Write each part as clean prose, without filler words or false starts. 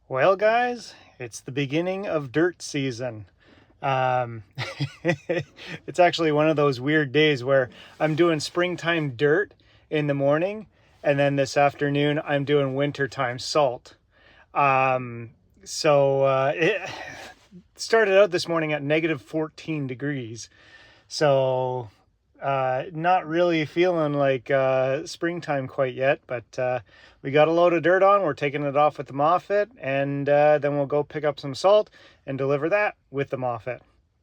Well, guys, it's the beginning of dirt season. It's actually one of those weird days where I'm doing springtime dirt in the morning, and then this afternoon I'm doing wintertime salt. It started out this morning at negative 14 degrees. So not really feeling like springtime quite yet, but we got a load of dirt on. We're taking it off with the Moffett, and then we'll go pick up some salt and deliver that with the Moffett.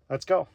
Let's go.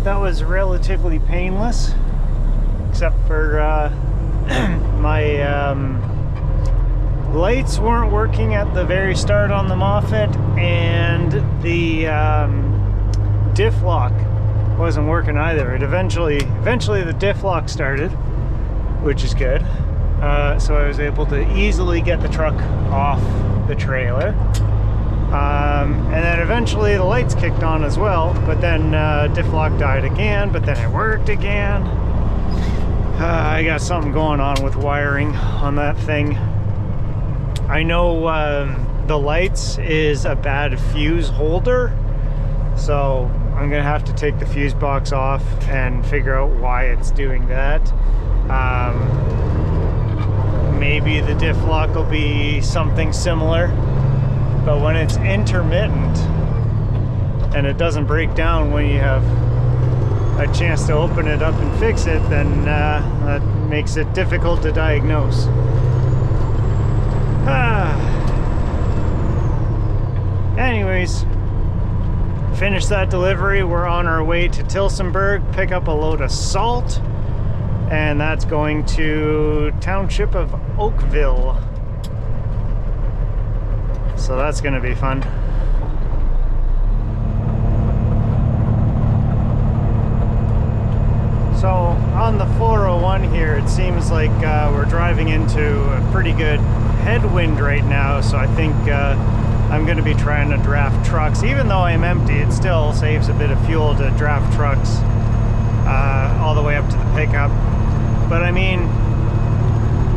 That was relatively painless, except for my lights weren't working at the very start on the Moffett, and the diff lock wasn't working either. It eventually the diff lock started, which is good. So I was able to easily get the truck off the trailer. And then eventually the lights kicked on as well, but then diff lock died again, but then it worked again. I got something going on with wiring on that thing. I know the lights is a bad fuse holder, so I'm gonna have to take the fuse box off and figure out why it's doing that. Maybe the diff lock will be something similar. But when it's intermittent and it doesn't break down when you have a chance to open it up and fix it, then that makes it difficult to diagnose. Anyways, finish that delivery. We're on our way to Tilsonburg, pick up a load of salt, and that's going to Township of Oakville. So that's going to be fun. So on the 401 here, it seems like we're driving into a pretty good headwind right now, so I think I'm going to be trying to draft trucks. Even though I'm empty, it still saves a bit of fuel to draft trucks all the way up to the pickup. But I mean,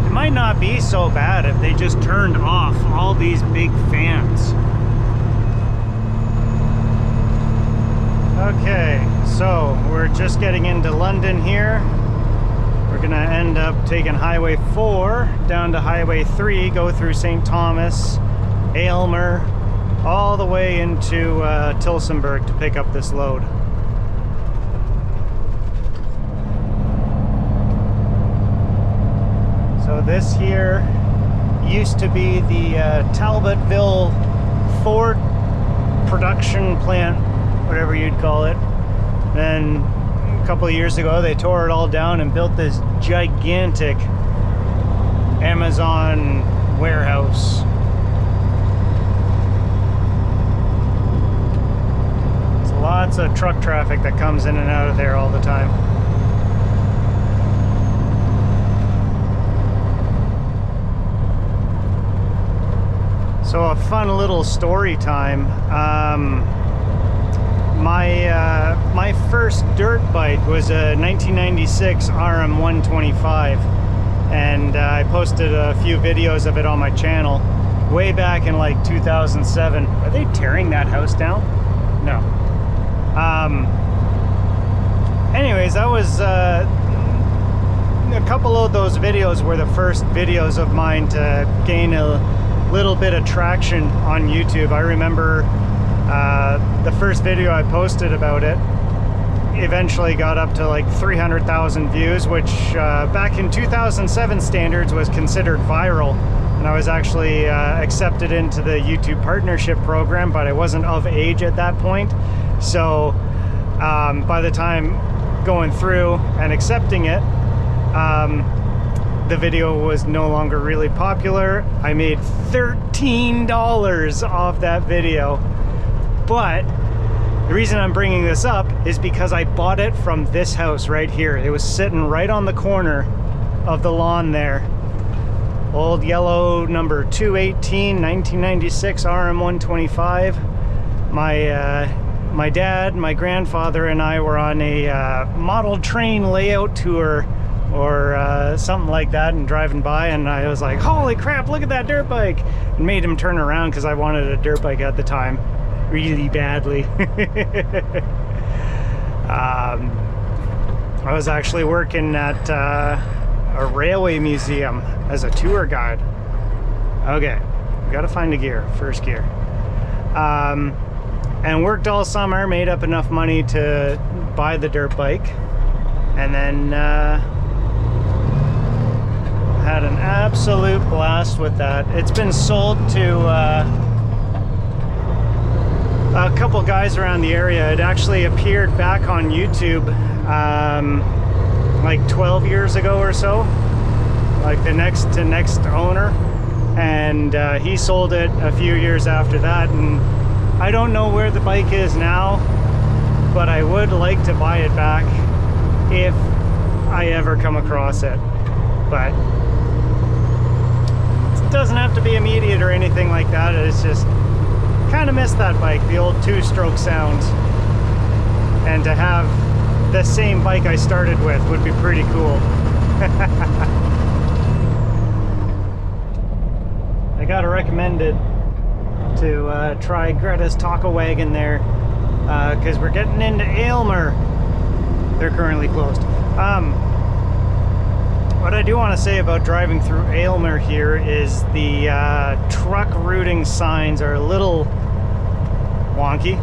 it might not be so bad if they just turned off all these big fans. Okay, so we're just getting into London here. We're gonna end up taking Highway 4 down to Highway 3, go through St. Thomas, Aylmer, all the way into Tillsonburg to pick up this load. So this here used to be the Talbotville Ford production plant, whatever you'd call it. Then a couple of years ago they tore it all down and built this gigantic Amazon warehouse. There's lots of truck traffic that comes in and out of there all the time. So a fun little story time. My first dirt bike was a 1996 RM125, and I posted a few videos of it on my channel way back in like 2007. Are they tearing that house down? No. Anyways, that was a couple of those videos were the first videos of mine to gain a little bit of traction on YouTube. I remember the first video I posted about it eventually got up to like 300,000 views, which back in 2007 standards was considered viral, and I was actually accepted into the YouTube partnership program, but I wasn't of age at that point. So by the time going through and accepting it, the video was no longer really popular. I made $13 off that video. But the reason I'm bringing this up is because I bought it from this house right here. It was sitting right on the corner of the lawn there. Old yellow number 218 1996 RM125. My dad, my grandfather, and I were on a model train layout tour or something like that, and driving by, and I was like, holy crap, look at that dirt bike, and made him turn around because I wanted a dirt bike at the time really badly. I was actually working at a railway museum as a tour guide. Okay, gotta find a gear, first gear. And worked all summer, made up enough money to buy the dirt bike, and then had an absolute blast with that. It's been sold to a couple guys around the area. It actually appeared back on YouTube like 12 years ago or so, like the next owner, and he sold it a few years after that, and I don't know where the bike is now, but I would like to buy it back if I ever come across it. But it doesn't have to be immediate or anything like that. It's just kind of miss that bike, the old two-stroke sounds, and to have the same bike I started with would be pretty cool. I gotta recommend it to try Greta's Taco Wagon there, because we're getting into Aylmer. They're currently closed. What I do want to say about driving through Aylmer here is the truck routing signs are a little wonky.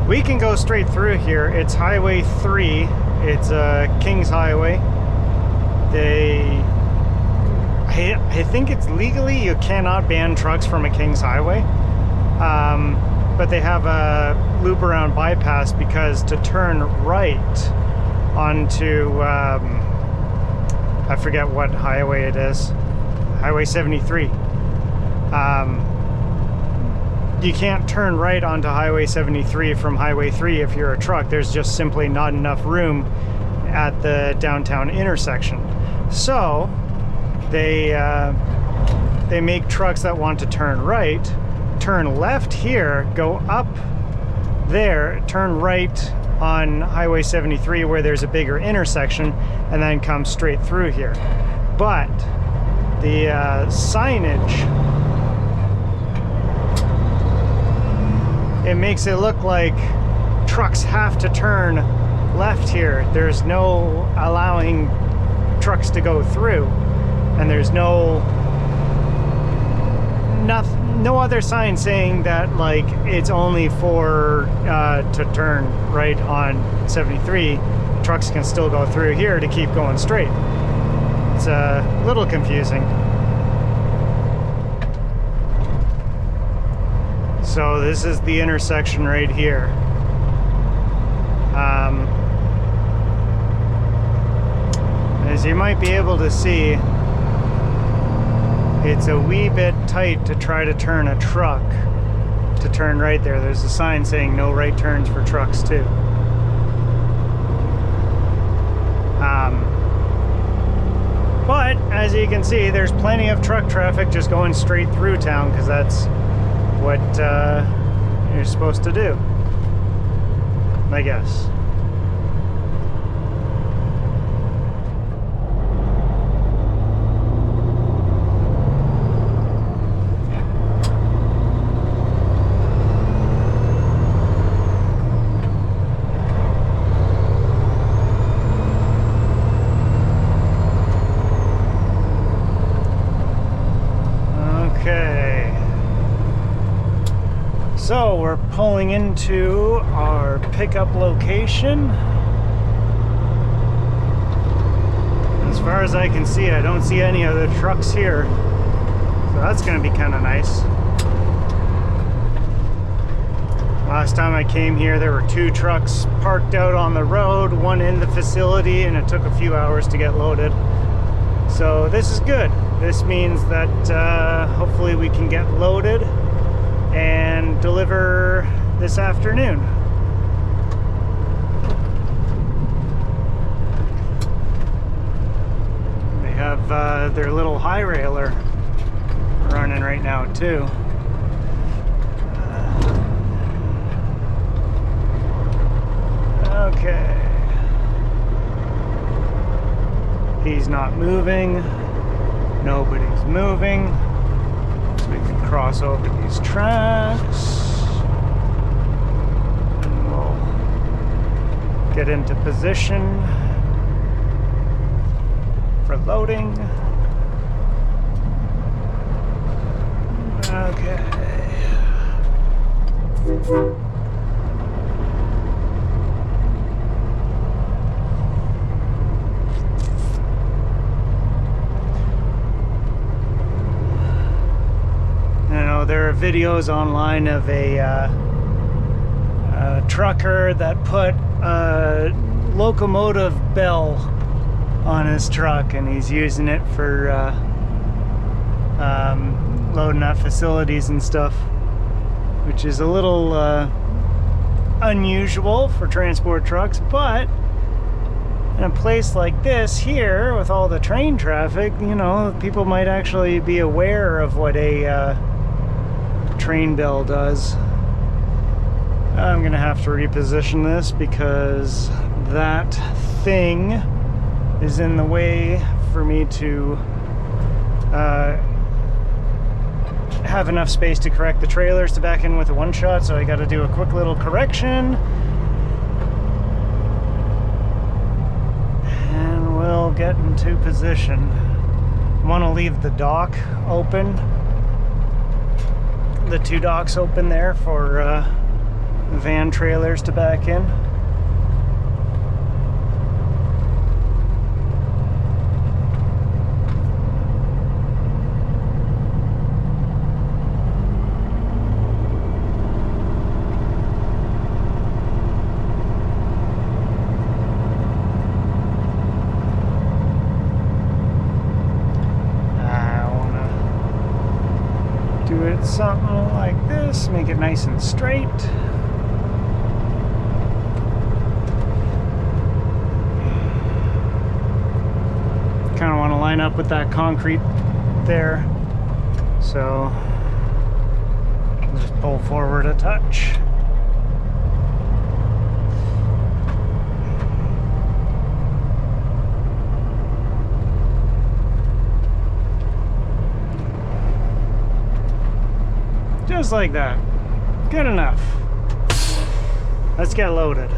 We can go straight through here. It's Highway 3. It's King's Highway. I think it's legally you cannot ban trucks from a King's Highway, but they have a loop around bypass because to turn right onto, I forget what highway it is, Highway 73. You can't turn right onto Highway 73 from Highway 3 if you're a truck. There's just simply not enough room at the downtown intersection. So they make trucks that want to turn right, turn left here, go up there, turn right on Highway 73 where there's a bigger intersection, and then come straight through here. But the signage, it makes it look like trucks have to turn left here. There's no allowing trucks to go through, and there's no other sign saying that like it's only for to turn right on 73. Trucks can still go through here to keep going straight. It's a little confusing. So this is the intersection right here. As you might be able to see, it's a wee bit tight to try to turn a truck to turn right there. There's a sign saying no right turns for trucks too. But as you can see, there's plenty of truck traffic just going straight through town, because that's what you're supposed to do, I guess. So we're pulling into our pickup location. As far as I can see, I don't see any other trucks here. So that's going to be kind of nice. Last time I came here, there were 2 trucks parked out on the road, one in the facility, and it took a few hours to get loaded. So this is good. This means that hopefully we can get loaded and deliver this afternoon. They have their little high railer running right now too. Okay. He's not moving. Nobody's moving. We can cross over these tracks and we'll get into position for loading. Okay. There are videos online of a trucker that put a locomotive bell on his truck, and he's using it for loading up facilities and stuff, which is a little unusual for transport trucks. But in a place like this here with all the train traffic, you know, people might actually be aware of what a train bell does. I'm gonna have to reposition this because that thing is in the way for me to have enough space to correct the trailers to back in with a one shot, so I got to do a quick little correction and we'll get into position. I want to leave the dock open, the 2 docks open there for van trailers to back in. do it something like this, make it nice and straight. Kind of want to line up with that concrete there, so just pull forward a touch. Just like that. Good enough. Let's get loaded.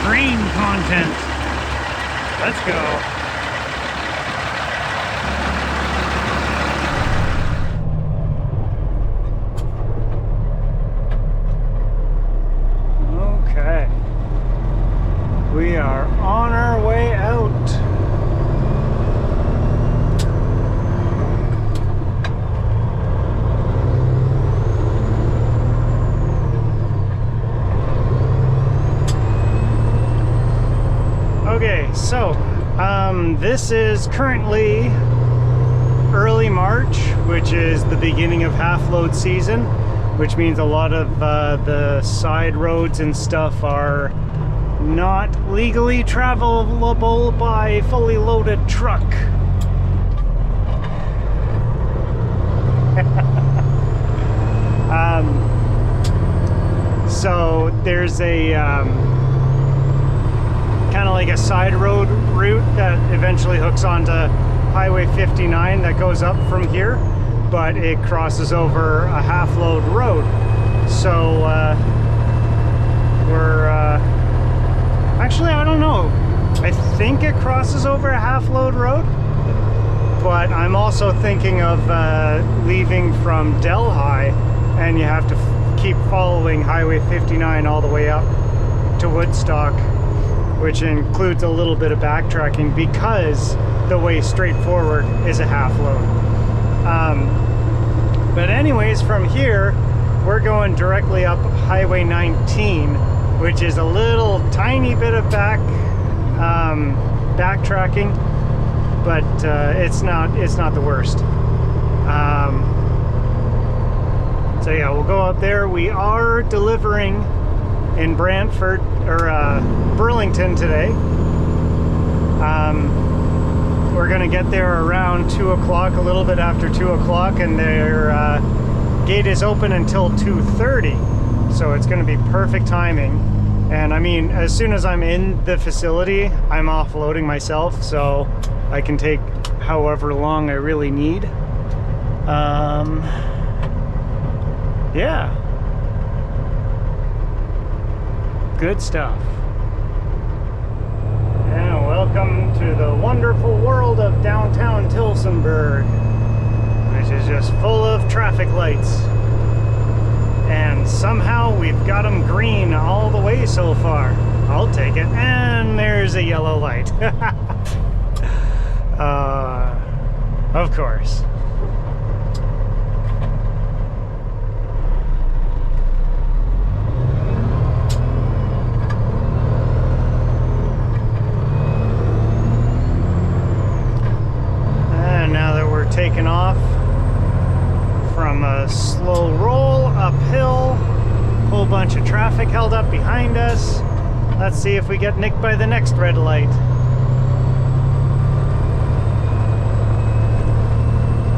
Train content. Let's go. Okay. We are on our way out. Okay, so this is currently early March, which is the beginning of half-load season, which means a lot of the side roads and stuff are not legally travelable by fully loaded truck. So there's a kind of like a side road route that eventually hooks onto Highway 59 that goes up from here, but it crosses over a half-load road. So we're actually, I don't know, I think it crosses over a half-load road, but I'm also thinking of leaving from Delhi, and you have to keep following Highway 59 all the way up to Woodstock, which includes a little bit of backtracking because the way straight forward is a half load. But anyways, from here, we're going directly up Highway 19, which is a little tiny bit of backtracking, but it's not the worst. So yeah, we'll go up there. We are delivering in Brantford or Burlington today. We're gonna get there around 2 o'clock, a little bit after 2 o'clock, and their gate is open until 2:30, so it's gonna be perfect timing. And I mean, as soon as I'm in the facility, I'm offloading myself, so I can take however long I really need. Yeah. Good stuff. And welcome to the wonderful world of downtown Tillsonburg, which is just full of traffic lights. And somehow we've got them green all the way so far. I'll take it. And there's a yellow light. Of course. taking off from a slow roll uphill. Whole bunch of traffic held up behind us. Let's see if we get nicked by the next red light.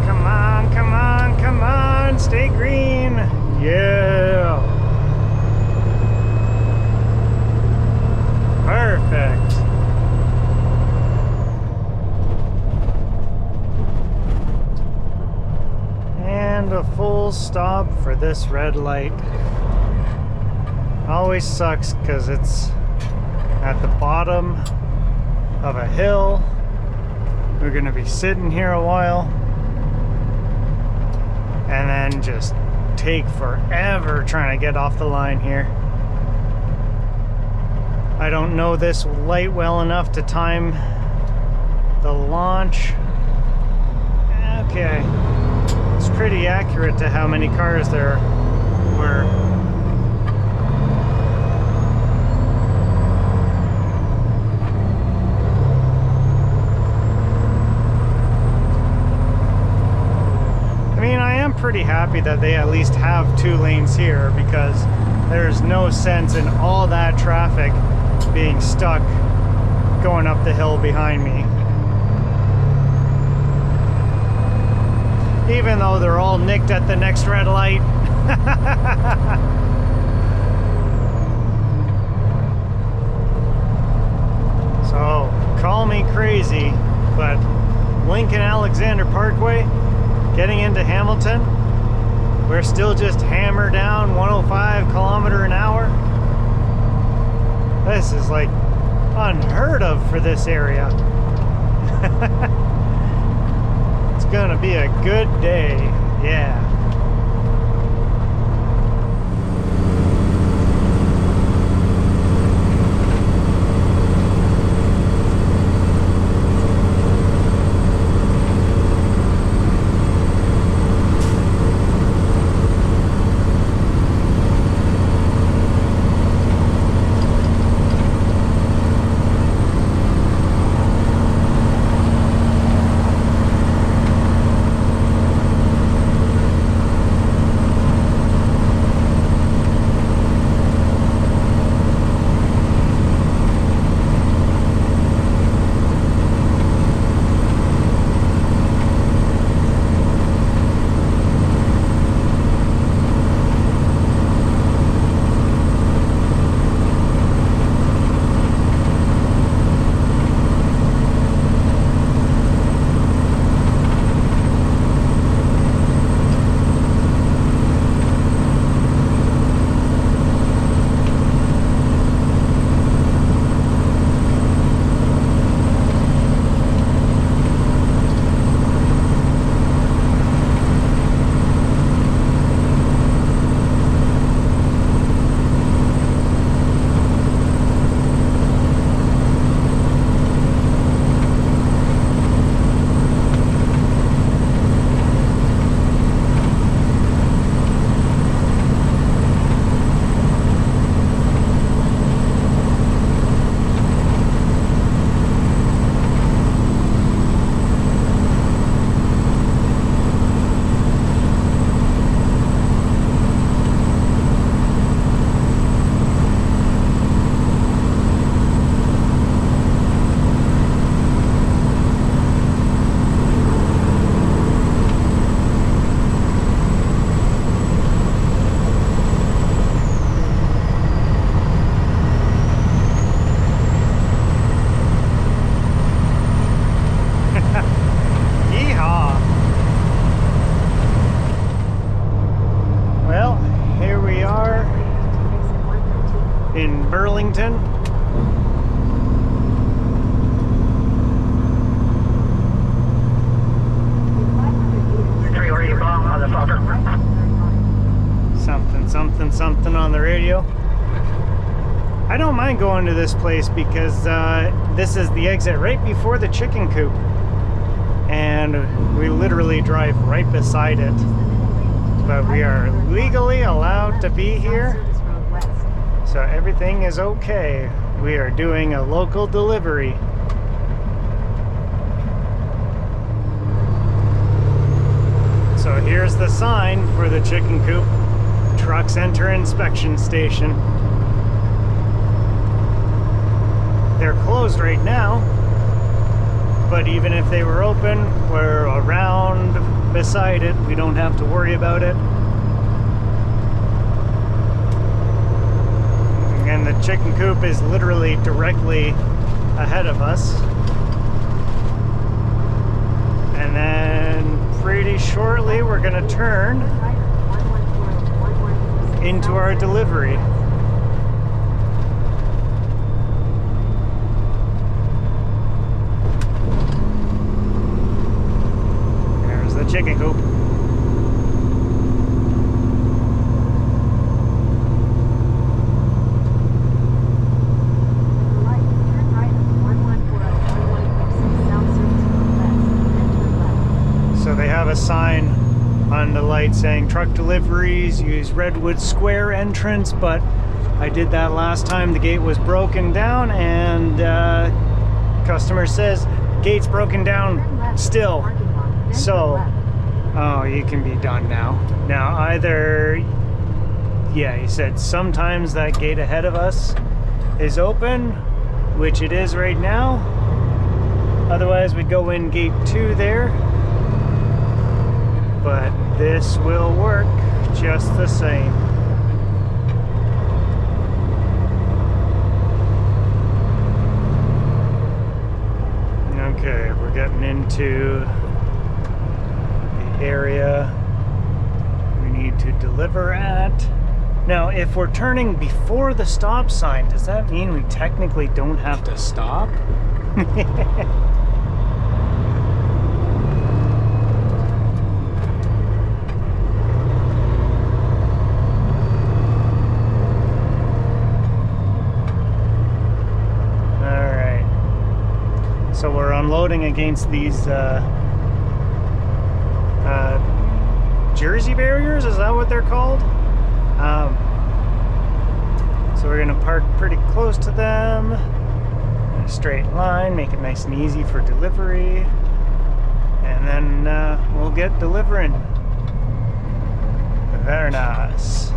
Come on, come on, come on, stay green. Yeah. Perfect. And a full stop for this red light. Always sucks because it's at the bottom of a hill. We're gonna be sitting here a while and then just take forever trying to get off the line here. I don't know this light well enough to time the launch. Okay, it's pretty accurate to how many cars there were. Pretty happy that they at least have 2 lanes here, because there's no sense in all that traffic being stuck going up the hill behind me. Even though they're all nicked at the next red light. So, call me crazy, but Lincoln Alexander Parkway, getting into Hamilton, we're still just hammer down 105 km an hour. This is like unheard of for this area. It's gonna be a good day, yeah. Burlington. Something on the radio. I don't mind going to this place because this is the exit right before the chicken coop, and we literally drive right beside it, but we are legally allowed to be here, so everything is okay. We are doing a local delivery. here's the sign for the chicken coop. Trucks enter inspection station. They're closed right now, but even if they were open, we're around beside it. We don't have to worry about it. And the chicken coop is literally directly ahead of us. And then pretty shortly we're gonna turn into our delivery. There's the chicken coop. So they have a sign on the light saying truck deliveries use Redwood Square entrance, but I did that last time. The gate was broken down, and customer says gate's broken down still. So, oh, you can be done now. Now either, yeah, he said sometimes that gate ahead of us is open, which it is right now. Otherwise we'd go in gate 2 there. But this will work just the same. Okay, we're getting into the area we need to deliver at. Now, if we're turning before the stop sign, does that mean we technically don't have to stop? So we're unloading against these Jersey barriers, is that what they're called? So we're gonna park pretty close to them in a straight line, make it nice and easy for delivery, and then we'll get delivering. Very nice.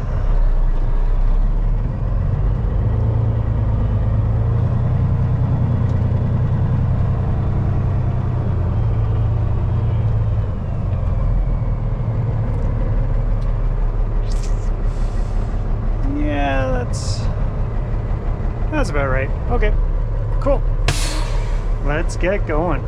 That's about right. Okay, cool. Let's get going.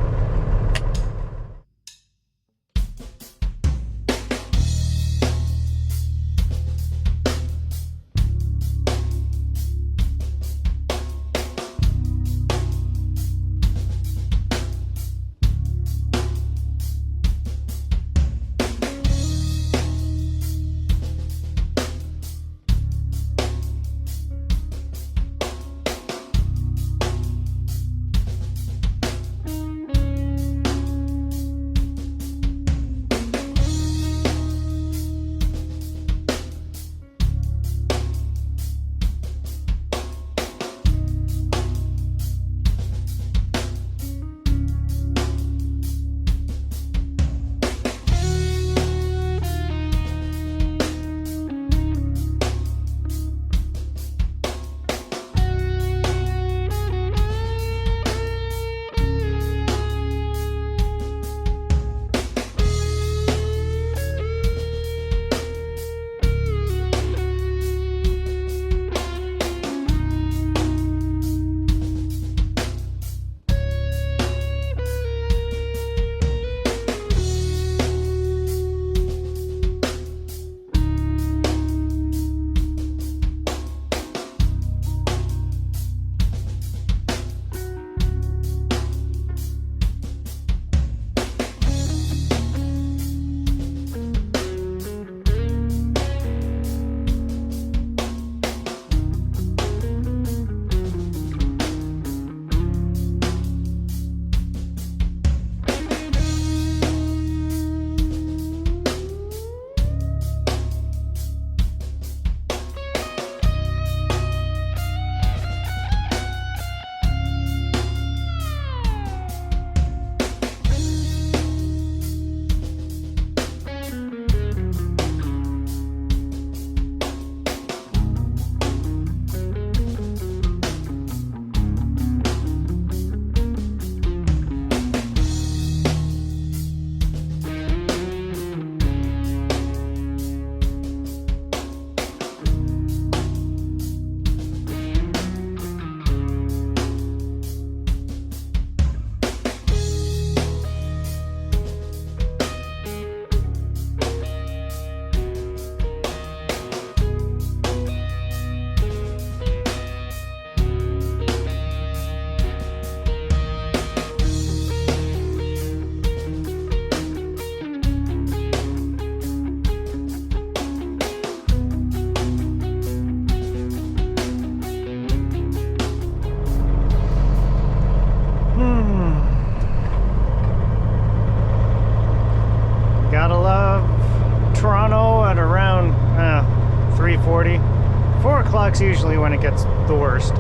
o'clock's usually when it gets the worst,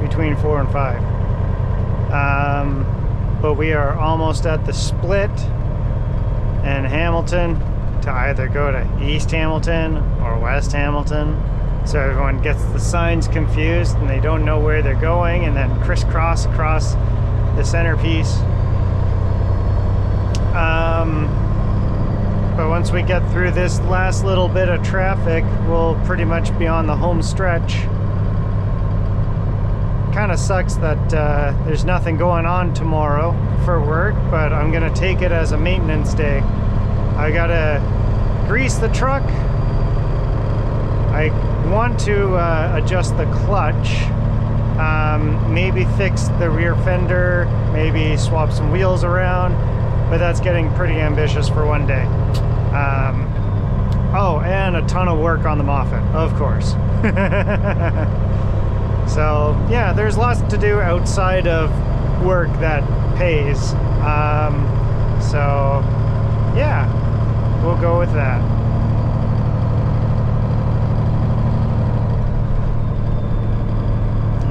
between 4 and 5. But we are almost at the split in Hamilton to either go to East Hamilton or West Hamilton. So everyone gets the signs confused and they don't know where they're going, and then crisscross across the centerpiece. But once we get through this last little bit of traffic, we'll pretty much be on the home stretch. Kind of sucks that there's nothing going on tomorrow for work, but I'm gonna take it as a maintenance day. I gotta grease the truck. I want to adjust the clutch, maybe fix the rear fender, maybe swap some wheels around, but that's getting pretty ambitious for one day. Oh, and a ton of work on the Moffat, of course. So yeah, there's lots to do outside of work that pays. So yeah, we'll go with that.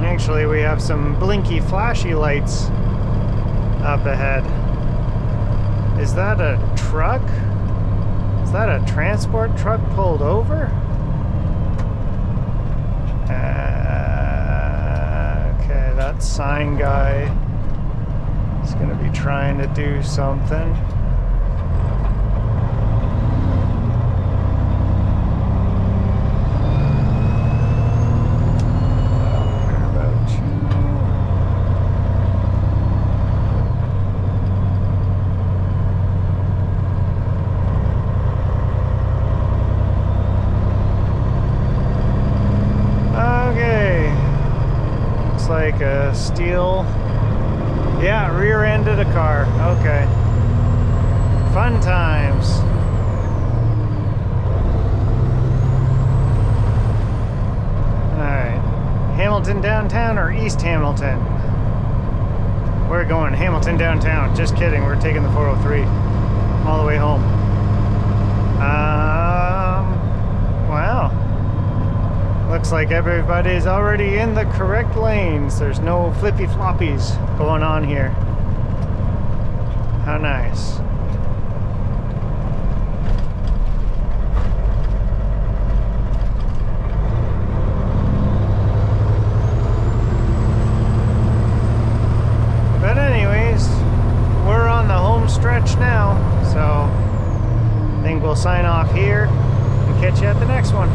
Actually, we have some blinky flashy lights up ahead. Is that a truck? Is that a transport truck pulled over? Okay, that sign guy is going to be trying to do something. Like a steel, yeah, rear-ended a car. Okay, fun times. All right, Hamilton downtown or East Hamilton? We're going Hamilton downtown. Just kidding, we're taking the 403 all the way home. Wow. Looks like everybody's already in the correct lanes. There's no flippy floppies going on here. How nice. But anyways, we're on the home stretch now, so I think we'll sign off here and catch you at the next one.